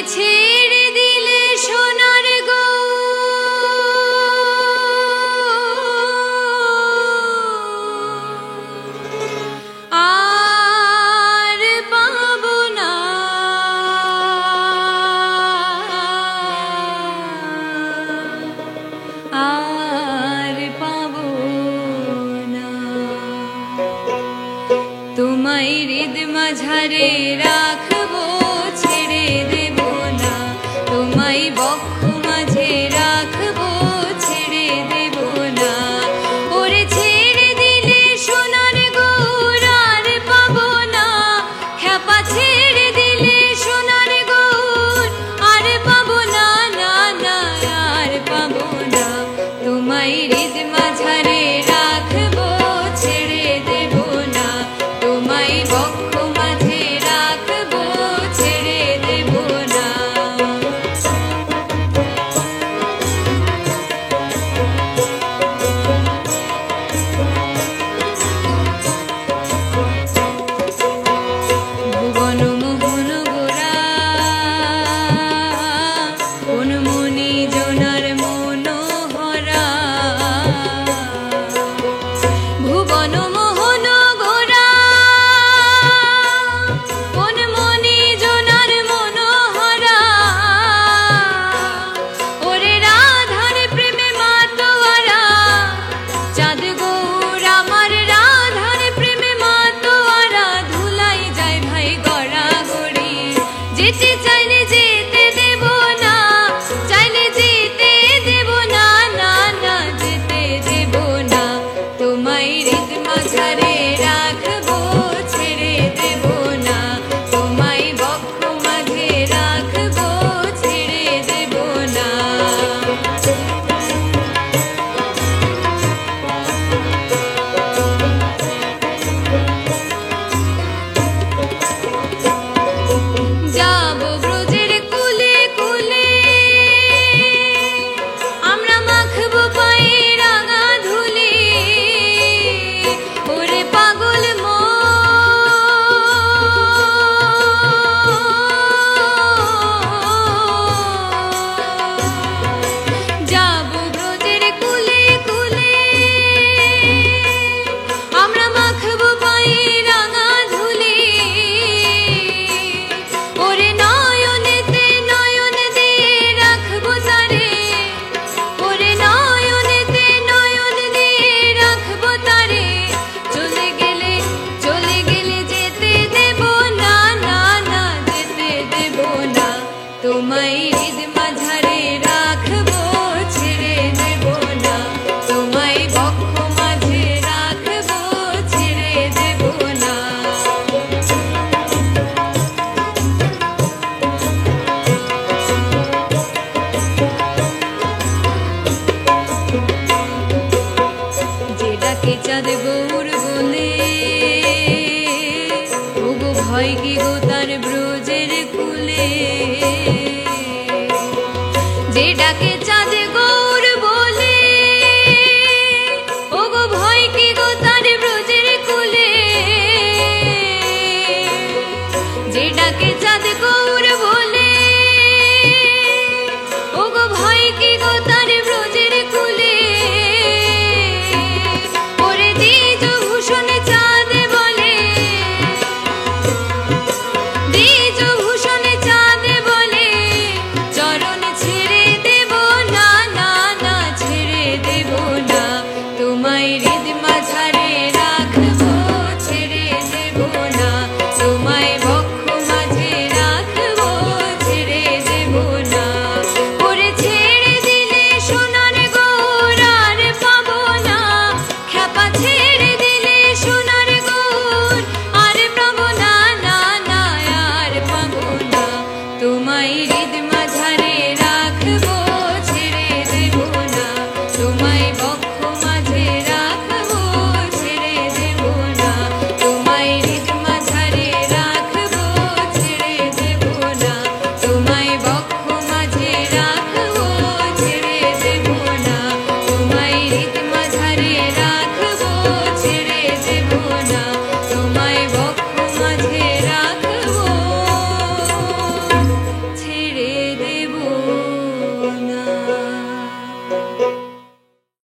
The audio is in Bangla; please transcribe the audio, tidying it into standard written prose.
ছেড়ে দিলে সোনার গো আর পাবো না আর পাবো না তোমায় হৃদ মাঝারে রাখবো ছেড়ে দেব না তোমায় বক্ষ মাঝে রাখবো ছেড়ে দেব না ওরে ছেড়ে দিলে সোনার গৌর আর পাবো না খ্যাপা ছেড়ে দিলে সোনার গৌর আর পাবো না না না আর পাবো না তোমায় হৃদ মাঝারে রাখবো ছেড়ে দেব না তোমায় বক্ষ মাঝে রাখবো ছেড়ে দেব না ভুবন মোহন গোরা কোন মনি জনার মনোহরা ভুবন মোহন গোরা কোন মনি জনার মনোহরা ওরে রাধার প্রেমে মাতোয়ারা চাঁদ গৌর আমার রাধার প্রেমে মাতোয়ারা ধুলাই যায় ভাই গড়া গড়ি যেতে চাইলে যেতে দেব না চাইলে যেতে দেব না না না যেতে দেব না তোমায় হৃদ মাঝারে রাখবো ছেড়ে দেব না তোমায় বক্ষ মাঝে রাখবো ছেড়ে দেব না যাবো ব্রজের কুলে কুলে আমরা মাখবো পায়ে রাঙা ধুলি ওরে পাগল যাবো ব্রজের কুলে কুলে আমরা মাখবো পায়ে রাঙা ধুলি ওরে নয়নেতে নয়ন দিয়ে রাখবো তারে ওরে নয়নেতে নয়ন দিয়ে রাখবো তারে চলে গেলে যেতে দেব না না না যেতে দেব না তোমায় হৃদ মাঝারে রাখবো ছেড়ে দেব না তোমায় বক্ষ মাঝে রাখবো ছেড়ে দেব না যে ডাকে চাঁদ গৌর বলে ওগো ভয় কি গো তার ব্রজের কুলে যে ডাকে চাঁদ গৌর বলে ওগো ভয় কি গো তার ব্রজের কুলে যে ডাকে চাঁদ গৌর বলে ওগো ভয় কি গো তার ব্রজের কুলে ওরে দ্বিজ ভূষণ চাঁদ বলে দ্বিজ ভূষণ চাঁদ বলে চরণ ছেড়ে দেব না না না ছেড়ে দেব না তোমায় হৃদ মাঝারে রাখবো ছেড়ে দেব না তোমায় বক্ষ মাঝে রাখবো ছেড়ে দেব না ওরে ছেড়ে দিলে সোনার গৌর আর পাবো না খ্যাপা ছেড়ে দিলে সোনার গৌর আর পাবো না না না আর পাবো না তোমায় হৃদ